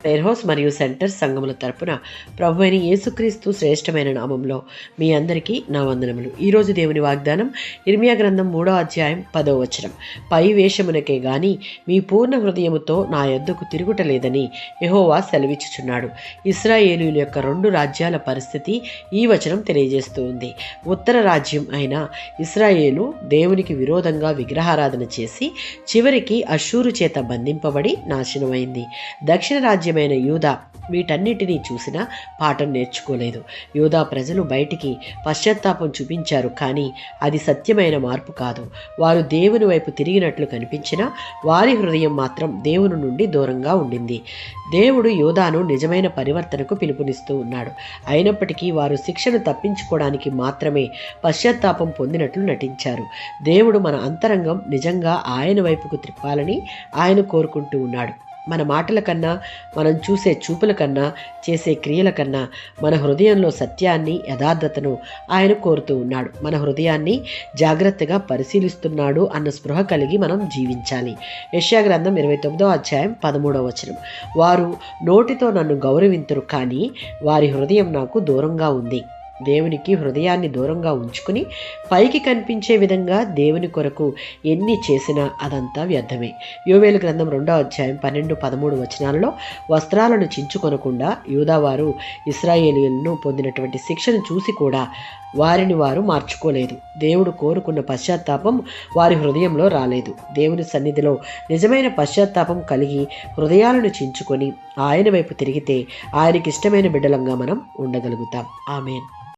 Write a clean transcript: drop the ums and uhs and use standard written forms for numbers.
Prayer house మరియు centre సంఘముల తరపున ప్రభువైన యేసుక్రీస్తు శ్రేష్టమైన నామంలో మీ అందరికీ నా వందనములు. ఈరోజు దేవుని వాగ్దానం ఇర్మియా గ్రంథం 3వ అధ్యాయం 10వ వచనం. పై వేషమునకే గాని మీ పూర్ణ హృదయముతో నా యొద్దకు తిరుగుటలేదని యెహోవా సెలవిచ్చుచున్నాడు. ఇశ్రాయేలీయుల యొక్క 2 రాజ్యాల పరిస్థితి ఈ వచనం తెలియజేస్తూ ఉంది. ఉత్తర రాజ్యం అయిన ఇశ్రాయేలు దేవునికి విరోధంగా విగ్రహారాధన చేసి చివరికి అష్షూరు చేత బంధింపబడి నాశనమైంది. దక్షిణ రాజ్యమైన యూదా వీటన్నిటినీ చూసినా పాఠం నేర్చుకోలేదు. యూదా ప్రజలు బయటికి పశ్చాత్తాపం చూపించారు, కానీ అది సత్యమైన మార్పు కాదు. వారు దేవుని వైపు తిరిగినట్లు కనిపించినా వారి హృదయం మాత్రం దేవుని నుండి దూరంగా ఉండింది. దేవుడు యూదాను నిజమైన పరివర్తనకు పిలుపునిస్తూ ఉన్నాడు. అయినప్పటికీ వారు శిక్షను తప్పించుకోవడానికి మాత్రమే పశ్చాత్తాపం పొందినట్లు నటించారు. దేవుడు మన అంతరంగం నిజంగా ఆయన వైపుకు త్రిప్పాలని ఆయన కోరుకుంటూ ఉన్నాడు. మన మాటల కన్నా, మనం చూసే చూపుల కన్నా, చేసే క్రియల కన్నా మన హృదయంలో సత్యాన్ని, యథార్థతను ఆయన కోరుతూ ఉన్నాడు. మన హృదయాన్ని జాగ్రత్తగా పరిశీలిస్తున్నాడు అన్న స్పృహ కలిగి మనం జీవించాలి. యెషయా గ్రంథం 29వ అధ్యాయం 13వ వచనం. వారు నోటితో నన్ను గౌరవింతురు, కానీ వారి హృదయం నాకు దూరంగా ఉంది. దేవునికి హృదయాన్ని దూరంగా ఉంచుకుని పైకి కనిపించే విధంగా దేవుని కొరకు ఎన్ని చేసినా అదంతా వ్యర్థమే. యోవేలు గ్రంథం 2వ అధ్యాయం 12-13 వచనాలలో వస్త్రాలను చించుకొనకుండా యూదావారు ఇశ్రాయేలీయులను పొందినటువంటి శిక్షను చూసి కూడా వారిని వారు మార్చుకోలేదు. దేవుడు కోరుకున్న పశ్చాత్తాపం వారి హృదయంలో రాలేదు. దేవుని సన్నిధిలో నిజమైన పశ్చాత్తాపం కలిగి హృదయాలను చించుకొని ఆయన వైపు తిరిగితే ఆయనకిష్టమైన బిడ్డలంగా మనం ఉండగలుగుతాం. ఆమేన్.